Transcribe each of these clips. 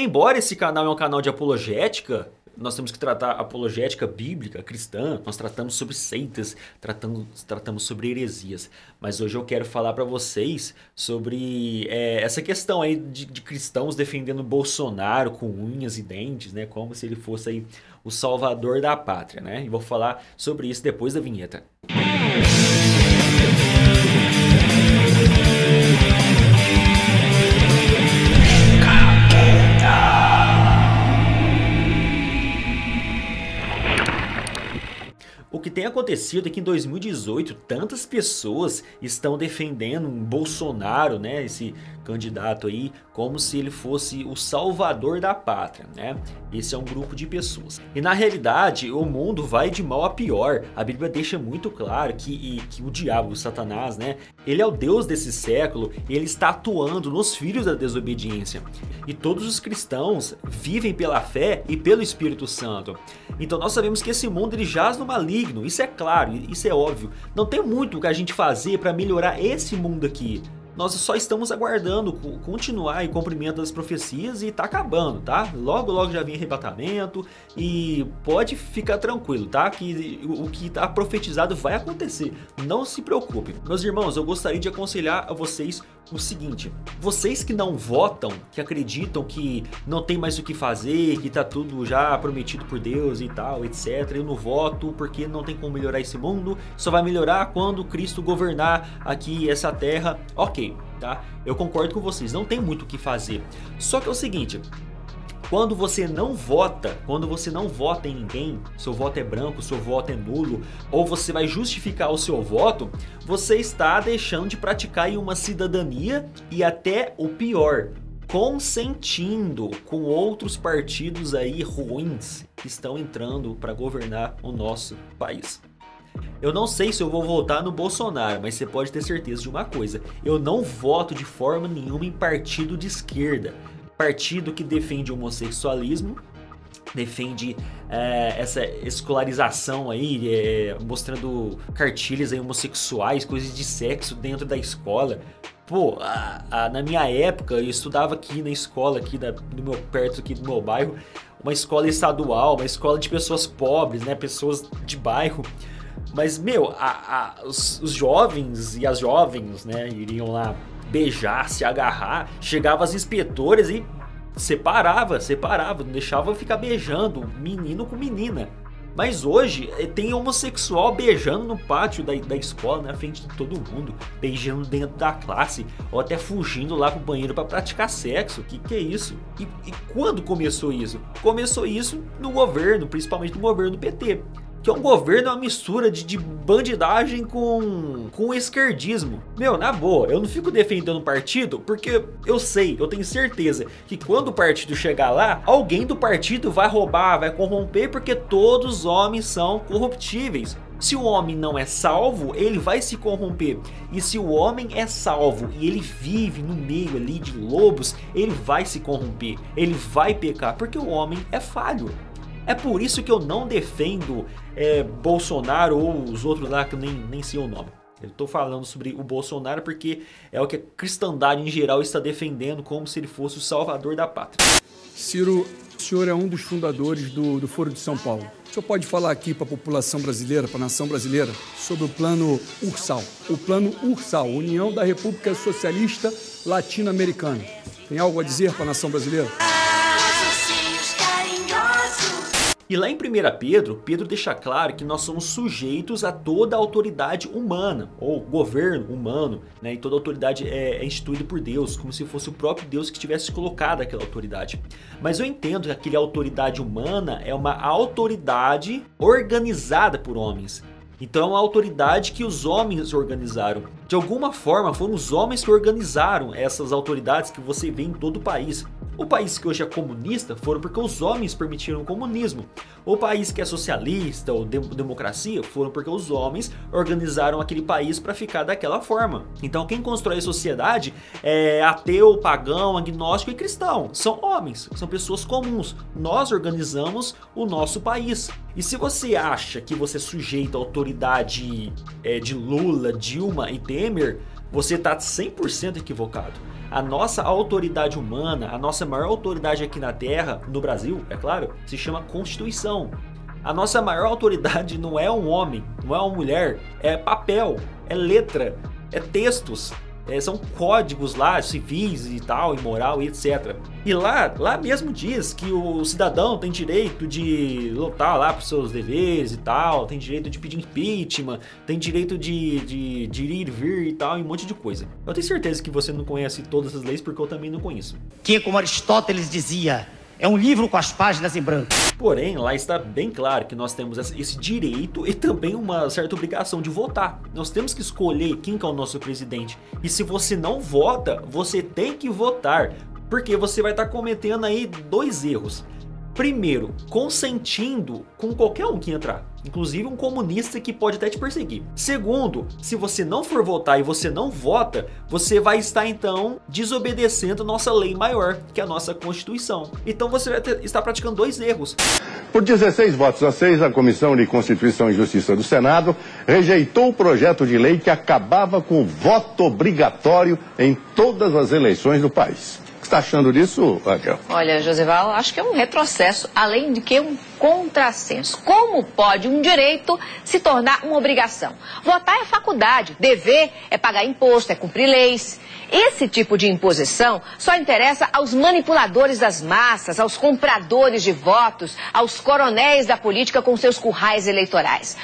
Embora esse canal é um canal de apologética, nós temos que tratar apologética bíblica, cristã, nós tratamos sobre seitas, tratamos sobre heresias. Mas hoje eu quero falar para vocês sobre essa questão aí de cristãos defendendo Bolsonaro com unhas e dentes, né? Como se ele fosse aí o salvador da pátria, né? E vou falar sobre isso depois da vinheta. O que tem acontecido é que em 2018 tantas pessoas estão defendendo Bolsonaro, né, esse candidato aí, como se ele fosse o salvador da pátria, né? Esse é um grupo de pessoas. E na realidade o mundo vai de mal a pior. A Bíblia deixa muito claro que o diabo, o Satanás, né, ele é o Deus desse século, ele está atuando nos filhos da desobediência. E todos os cristãos vivem pela fé e pelo Espírito Santo. Então nós sabemos que esse mundo ele jaz no maligno, isso é claro, isso é óbvio. Não tem muito o que a gente fazer para melhorar esse mundo aqui. Nós só estamos aguardando continuar em cumprimento das profecias e tá acabando, tá? Logo, logo já vem arrebatamento e pode ficar tranquilo, tá? Que o que tá profetizado vai acontecer, não se preocupe. Meus irmãos, eu gostaria de aconselhar a vocês o seguinte: vocês que não votam, que acreditam que não tem mais o que fazer, que tá tudo já prometido por Deus e tal, etc. Eu não voto porque não tem como melhorar esse mundo, só vai melhorar quando Cristo governar aqui essa terra. Ok, tá? Eu concordo com vocês, não tem muito o que fazer. Só que é o seguinte: quando você não vota em ninguém, seu voto é branco, seu voto é nulo, ou você vai justificar o seu voto, você está deixando de praticar aí uma cidadania e até o pior, consentindo com outros partidos aí ruins que estão entrando para governar o nosso país. Eu não sei se eu vou votar no Bolsonaro, mas você pode ter certeza de uma coisa: eu não voto de forma nenhuma em partido de esquerda. Partido que defende o homossexualismo, defende essa escolarização aí, mostrando cartilhas aí homossexuais, coisas de sexo dentro da escola. Pô, na minha época eu estudava aqui na escola aqui perto aqui do meu bairro, uma escola estadual, uma escola de pessoas pobres, né, pessoas de bairro. Mas, meu, os jovens e as jovens, né, iriam lá beijar, se agarrar, chegava as inspetoras e separava, não deixava ficar beijando menino com menina. Mas hoje tem homossexual beijando no pátio da escola, na frente de todo mundo, beijando dentro da classe, ou até fugindo lá pro banheiro para praticar sexo. Que é isso? E quando começou isso? Começou isso no governo, principalmente no governo do PT. Que é um governo, uma mistura de bandidagem com esquerdismo. Meu, na boa, eu não fico defendendo o partido porque eu tenho certeza que quando o partido chegar lá, alguém do partido vai roubar, vai corromper, porque todos os homens são corruptíveis. Se o homem não é salvo, ele vai se corromper. E se o homem é salvo e ele vive no meio ali de lobos, ele vai se corromper, ele vai pecar, porque o homem é falho. É por isso que eu não defendo Bolsonaro ou os outros lá que eu nem sei o nome. Eu tô falando sobre o Bolsonaro porque é o que a cristandade em geral está defendendo como se ele fosse o salvador da pátria. Ciro, o senhor é um dos fundadores do Foro de São Paulo. O senhor pode falar aqui para a população brasileira, para a nação brasileira, sobre o Plano Ursal. O Plano Ursal, União da República Socialista Latino-Americana. Tem algo a dizer para a nação brasileira? E lá em 1 Pedro deixa claro que nós somos sujeitos a toda a autoridade humana, ou governo humano, né? E toda autoridade é instituída por Deus, como se fosse o próprio Deus que tivesse colocado aquela autoridade. Mas eu entendo que aquela autoridade humana é uma autoridade organizada por homens. Então é uma autoridade que os homens organizaram. De alguma forma foram os homens que organizaram essas autoridades que você vê em todo o país. O país que hoje é comunista foram porque os homens permitiram o comunismo. O país que é socialista ou democracia foram porque os homens organizaram aquele país para ficar daquela forma. Então quem constrói a sociedade é ateu, pagão, agnóstico e cristão. São homens, são pessoas comuns. Nós organizamos o nosso país. E se você acha que você é sujeito à autoridade de Lula, Dilma e Temer, você está 100% equivocado. A nossa autoridade humana, a nossa maior autoridade aqui na Terra, no Brasil, é claro, se chama Constituição. A nossa maior autoridade não é um homem, não é uma mulher, é papel, é letra, é textos. São códigos lá, civis e tal, e moral e etc. E lá mesmo diz que o cidadão tem direito de lutar lá por seus deveres e tal, tem direito de pedir impeachment, tem direito de ir e vir e tal, e um monte de coisa. Eu tenho certeza que você não conhece todas as leis, porque eu também não conheço. Que, como Aristóteles dizia, é um livro com as páginas em branco. Porém, lá está bem claro que nós temos esse direito e também uma certa obrigação de votar. Nós temos que escolher quem que é o nosso presidente. E se você não vota, você tem que votar. Porque você vai estar cometendo aí 2 erros. Primeiro, consentindo com qualquer um que entrar, inclusive um comunista que pode até te perseguir. Segundo, se você não for votar e você não vota, você vai estar então desobedecendo nossa lei maior, que é a nossa Constituição. Então você vai estar praticando 2 erros. Por 16 votos a 6, a Comissão de Constituição e Justiça do Senado rejeitou o projeto de lei que acabava com o voto obrigatório em todas as eleições do país. O que você está achando disso, Raquel? Olha, Josival, acho que é um retrocesso, além de que um contrassenso. Como pode um direito se tornar uma obrigação? Votar é faculdade, dever é pagar imposto, é cumprir leis. Esse tipo de imposição só interessa aos manipuladores das massas, aos compradores de votos, aos coronéis da política com seus currais eleitorais.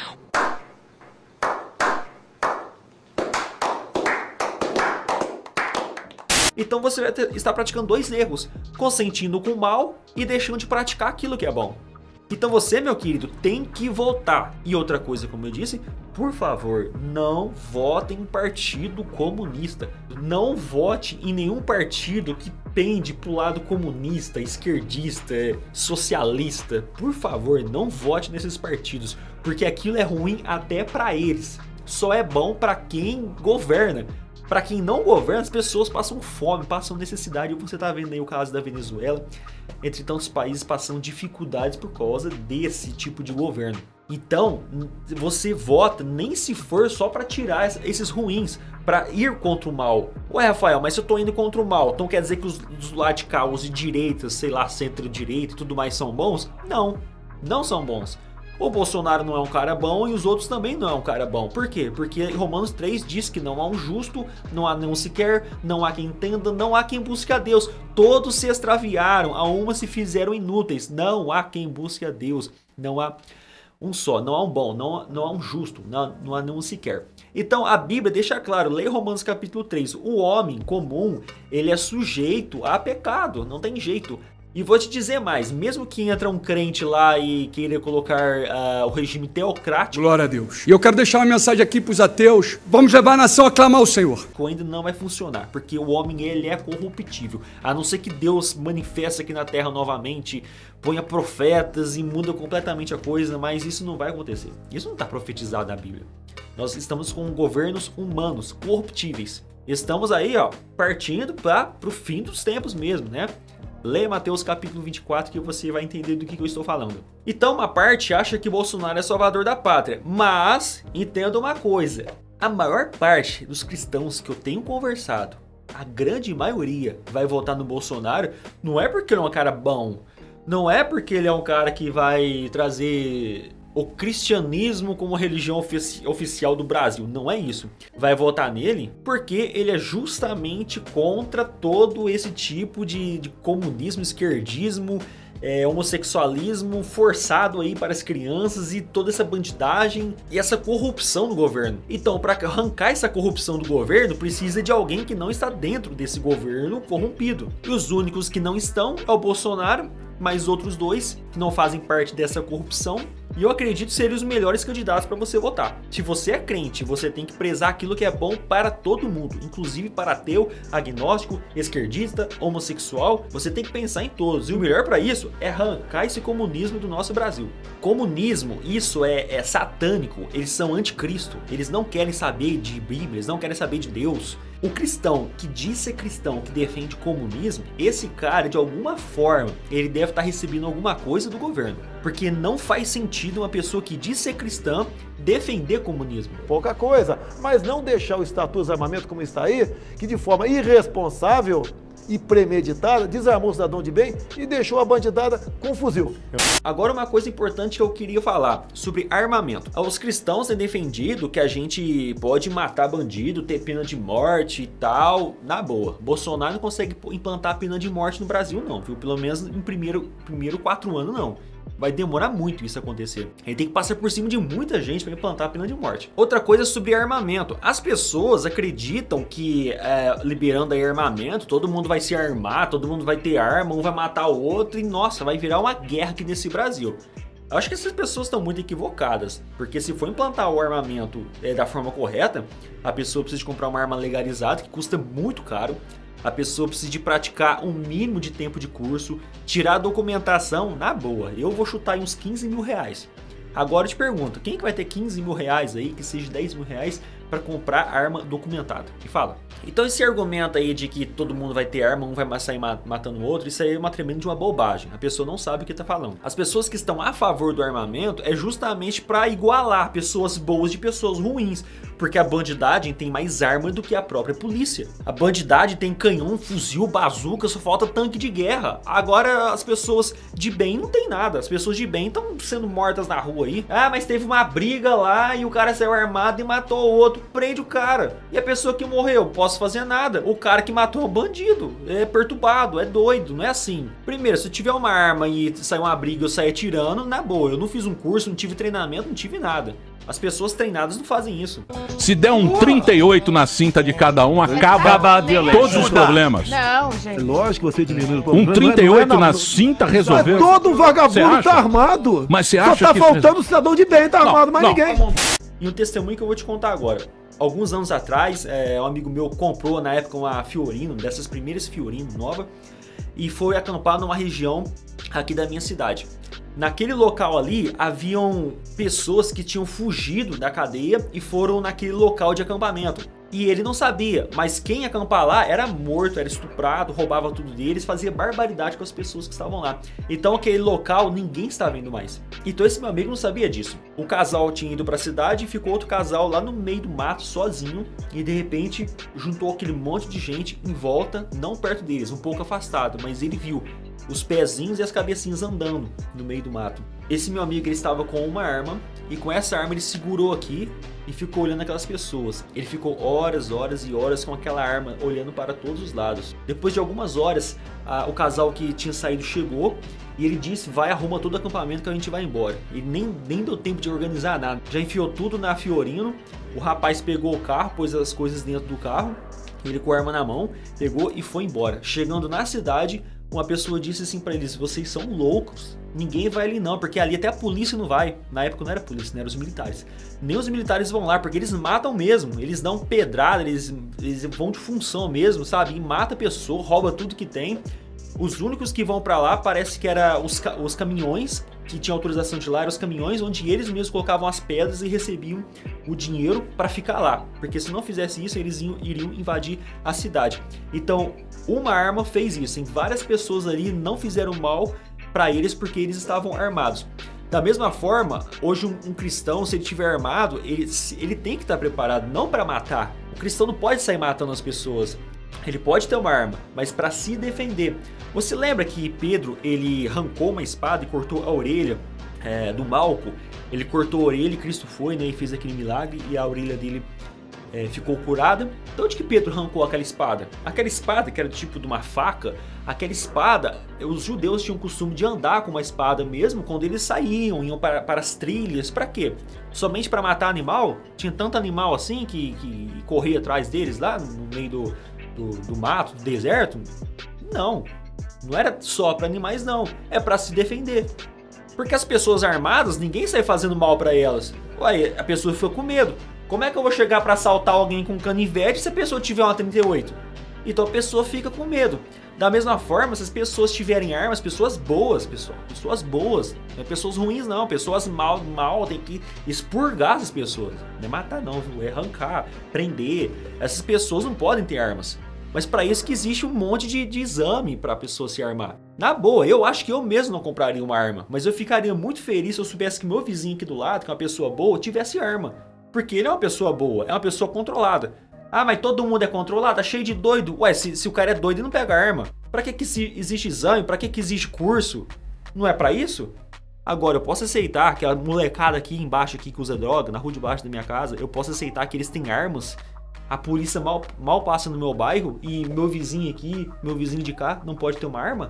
Então você vai estar praticando 2 erros, consentindo com o mal e deixando de praticar aquilo que é bom. Então você, meu querido, tem que votar. E outra coisa, como eu disse, por favor, não vote em partido comunista. Não vote em nenhum partido que pende pro lado comunista, esquerdista, socialista. Por favor, não vote nesses partidos, porque aquilo é ruim até para eles. Só é bom para quem governa. Para quem não governa, as pessoas passam fome, passam necessidade. Você tá vendo aí o caso da Venezuela, entre tantos países passando dificuldades por causa desse tipo de governo. Então, você vota nem se for só para tirar esses ruins, para ir contra o mal. Ué, Rafael, mas se eu tô indo contra o mal, então quer dizer que os radicais e direitas, sei lá, centro-direita e tudo mais são bons? Não, não são bons. O Bolsonaro não é um cara bom e os outros também não é um cara bom. Por quê? Porque Romanos 3 diz que não há um justo, não há nenhum sequer, não há quem entenda, não há quem busque a Deus. Todos se extraviaram, a uma se fizeram inúteis. Não há quem busque a Deus. Não há um só, não há um bom, não há um justo, não há nenhum sequer. Então a Bíblia deixa claro, leia Romanos capítulo 3, o homem comum, ele é sujeito a pecado, não tem jeito. E vou te dizer mais, mesmo que entra um crente lá e queira colocar o regime teocrático... Glória a Deus. E eu quero deixar uma mensagem aqui para os ateus. Vamos levar a nação a clamar ao Senhor. Ainda não vai funcionar, porque o homem ele é corruptível. A não ser que Deus manifeste aqui na terra novamente, ponha profetas e muda completamente a coisa, mas isso não vai acontecer. Isso não está profetizado na Bíblia. Nós estamos com governos humanos, corruptíveis. Estamos aí, ó, partindo para o fim dos tempos mesmo, né? Leia Mateus capítulo 24 que você vai entender do que eu estou falando. Então uma parte acha que Bolsonaro é salvador da pátria, mas entenda uma coisa, a maior parte dos cristãos que eu tenho conversado, a grande maioria vai votar no Bolsonaro, não é porque ele é um cara bom, não é porque ele é um cara que vai trazer o cristianismo como religião oficial do Brasil, não é isso. Vai votar nele porque ele é justamente contra todo esse tipo de comunismo, esquerdismo, homossexualismo forçado aí para as crianças e toda essa bandidagem e essa corrupção no governo. Então, para arrancar essa corrupção do governo, precisa de alguém que não está dentro desse governo corrompido. E os únicos que não estão é o Bolsonaro, mais outros 2 que não fazem parte dessa corrupção. E eu acredito serem os melhores candidatos para você votar. Se você é crente, você tem que prezar aquilo que é bom para todo mundo, inclusive para ateu, agnóstico, esquerdista, homossexual. Você tem que pensar em todos. E o melhor para isso é arrancar esse comunismo do nosso Brasil. Comunismo, isso é satânico. Eles são anticristo. Eles não querem saber de Bíblia, eles não querem saber de Deus. O cristão que diz ser cristão, que defende o comunismo, esse cara, de alguma forma, ele deve estar recebendo alguma coisa do governo. Porque não faz sentido uma pessoa que diz ser cristã defender comunismo. Pouca coisa, mas não deixar o Estatuto de Armamento como está aí, que de forma irresponsável e premeditada desarmou o cidadão de bem e deixou a bandidada com um fuzil. Agora uma coisa importante que eu queria falar sobre armamento. Os cristãos têm defendido que a gente pode matar bandido, ter pena de morte e tal, na boa. Bolsonaro não consegue implantar a pena de morte no Brasil não, viu? Pelo menos em primeiro 4 anos não. Vai demorar muito isso acontecer. Ele tem que passar por cima de muita gente para implantar a pena de morte. Outra coisa sobre armamento. As pessoas acreditam que liberando aí armamento, todo mundo vai se armar, todo mundo vai ter arma, um vai matar o outro e nossa, vai virar uma guerra aqui nesse Brasil. Eu acho que essas pessoas estão muito equivocadas, porque se for implantar o armamento da forma correta, a pessoa precisa de comprar uma arma legalizada que custa muito caro. A pessoa precisa de praticar um mínimo de tempo de curso, tirar a documentação na boa. Eu vou chutar aí uns 15 mil reais. Agora eu te pergunto, quem que vai ter 15 mil reais aí, que seja 10 mil reais, para comprar arma documentada? E fala. Então esse argumento aí de que todo mundo vai ter arma, um vai sair matando o outro, isso aí é uma tremenda de uma bobagem. A pessoa não sabe o que tá falando. As pessoas que estão a favor do armamento é justamente para igualar pessoas boas de pessoas ruins. Porque a bandidagem tem mais arma do que a própria polícia. A bandidagem tem canhão, fuzil, bazuca, só falta tanque de guerra. Agora as pessoas de bem não tem nada. As pessoas de bem estão sendo mortas na rua aí. Ah, mas teve uma briga lá e o cara saiu armado e matou o outro. Prende o cara. E a pessoa que morreu, posso fazer nada. O cara que matou o bandido é perturbado, é doido, não é assim. Primeiro, se tiver uma arma e sair uma briga e eu sair atirando, na boa. Eu não fiz um curso, não tive treinamento, não tive nada. As pessoas treinadas não fazem isso. Se der um 38 na cinta de cada um, acaba todos os problemas. Não, gente. É lógico que você diminui o problema. Um 38 na cinta resolveu. Todo vagabundo tá armado. Mas você acha só tá que faltando o cidadão de bem, tá armado, mas ninguém. E um testemunho que eu vou te contar agora. Alguns anos atrás, um amigo meu comprou na época uma Fiorino, dessas primeiras Fiorino nova, e foi acampar numa região aqui da minha cidade. Naquele local ali, haviam pessoas que tinham fugido da cadeia e foram naquele local de acampamento. E ele não sabia, mas quem ia acampar lá era morto, era estuprado, roubava tudo deles, fazia barbaridade com as pessoas que estavam lá. Então aquele local ninguém estava indo mais. Então esse meu amigo não sabia disso. Um casal tinha ido para a cidade e ficou outro casal lá no meio do mato, sozinho. E de repente juntou aquele monte de gente em volta, não perto deles, um pouco afastado, mas ele viu os pezinhos e as cabecinhas andando no meio do mato. Esse meu amigo, ele estava com uma arma e com essa arma ele segurou aqui e ficou olhando aquelas pessoas. Ele ficou horas e horas com aquela arma olhando para todos os lados. Depois de algumas horas, o casal que tinha saído chegou e ele disse: vai, arruma todo o acampamento que a gente vai embora. E nem deu tempo de organizar nada. Já enfiou tudo na Fiorino. O rapaz pegou o carro, pôs as coisas dentro do carro, ele com a arma na mão, pegou e foi embora. Chegando na cidade, uma pessoa disse assim pra eles: vocês são loucos, ninguém vai ali não, porque ali até a polícia não vai. Na época não era a polícia, não eram os militares. Nem os militares vão lá, porque eles matam mesmo, eles dão pedrada, eles vão de função mesmo, sabe? E mata a pessoa, rouba tudo que tem. Os únicos que vão pra lá parece que eram os caminhões que tinham autorização de lá, eram os caminhões onde eles mesmos colocavam as pedras e recebiam o dinheiro para ficar lá, porque se não fizesse isso eles iriam invadir a cidade. Então uma arma fez isso, várias pessoas ali não fizeram mal para eles porque eles estavam armados. Da mesma forma, hoje um cristão, se ele estiver armado, ele tem que estar preparado, não para matar. O cristão não pode sair matando as pessoas. Ele pode ter uma arma, mas para se defender. Você lembra que Pedro, ele arrancou uma espada e cortou a orelha do Malco? Ele cortou a orelha e Cristo foi, né, e fez aquele milagre e a orelha dele ficou curada. Então onde que Pedro arrancou aquela espada? Aquela espada que era tipo de uma faca, aquela espada, os judeus tinham o costume de andar com uma espada mesmo quando eles saíam, iam para as trilhas. Para quê? Somente para matar animal? Tinha tanto animal assim que corria atrás deles lá no meio do mato, do deserto? Não era só para animais não, é para se defender. Porque as pessoas armadas, ninguém sai fazendo mal para elas. Ué, a pessoa ficou com medo. Como é que eu vou chegar para assaltar alguém com canivete se a pessoa tiver uma 38? Então a pessoa fica com medo. Da mesma forma, se as pessoas tiverem armas, pessoas boas, pessoal. Pessoas boas. Não é pessoas ruins, não. Pessoas mal, tem que expurgar essas pessoas. Não é matar, não. É arrancar, prender. Essas pessoas não podem ter armas. Mas para isso que existe um monte de exame para a pessoa se armar. Na boa, eu acho que eu mesmo não compraria uma arma. Mas eu ficaria muito feliz se eu soubesse que meu vizinho aqui do lado, que é uma pessoa boa, tivesse arma. Porque ele é uma pessoa boa, é uma pessoa controlada. Ah, mas todo mundo é controlado, tá cheio de doido. Ué, se o cara é doido, ele não pega arma. Pra que existe exame? Pra que existe curso? Não é pra isso? Agora, eu posso aceitar que a molecada aqui embaixo aqui que usa droga, na rua de baixo da minha casa, eu posso aceitar que eles têm armas. A polícia mal passa no meu bairro e meu vizinho aqui, meu vizinho de cá, não pode ter uma arma?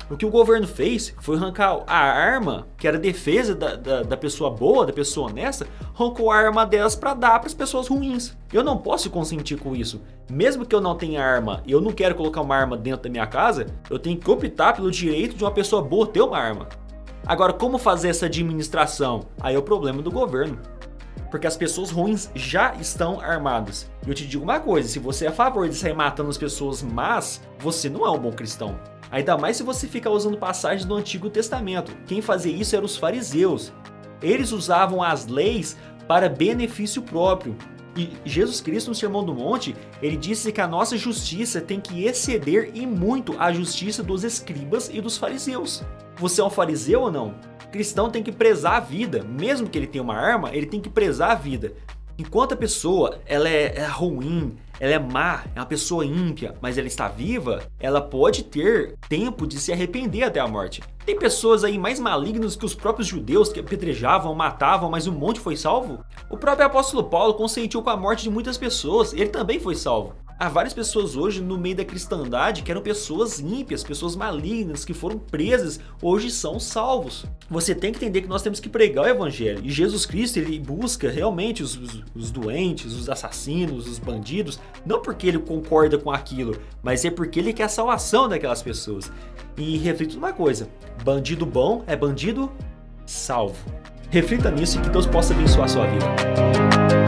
O que o governo fez foi arrancar a arma, que era a defesa da pessoa boa, da pessoa honesta, arrancou a arma delas para dar para as pessoas ruins. Eu não posso consentir com isso. Mesmo que eu não tenha arma e eu não quero colocar uma arma dentro da minha casa, eu tenho que optar pelo direito de uma pessoa boa ter uma arma. Agora, como fazer essa administração? Aí é o problema do governo. Porque as pessoas ruins já estão armadas. E eu te digo uma coisa, se você é a favor de sair matando as pessoas más, você não é um bom cristão. Ainda mais se você ficar usando passagens do Antigo Testamento. Quem fazia isso eram os fariseus. Eles usavam as leis para benefício próprio. E Jesus Cristo, no Sermão do Monte, ele disse que a nossa justiça tem que exceder e muito a justiça dos escribas e dos fariseus. Você é um fariseu ou não? O cristão tem que prezar a vida. Mesmo que ele tenha uma arma, ele tem que prezar a vida. Enquanto a pessoa ela é ruim, ela é má, é uma pessoa ímpia, mas ela está viva, ela pode ter tempo de se arrepender até a morte. Tem pessoas aí mais malignas que os próprios judeus que apedrejavam, matavam, mas um monte foi salvo. O próprio apóstolo Paulo consentiu com a morte de muitas pessoas, ele também foi salvo. Há várias pessoas hoje no meio da cristandade que eram pessoas ímpias, pessoas malignas, que foram presas, hoje são salvos. Você tem que entender que nós temos que pregar o evangelho. E Jesus Cristo, ele busca realmente os doentes, os assassinos, os bandidos, não porque ele concorda com aquilo, mas é porque ele quer a salvação daquelas pessoas. E reflita uma coisa, bandido bom é bandido salvo. Reflita nisso e que Deus possa abençoar a sua vida.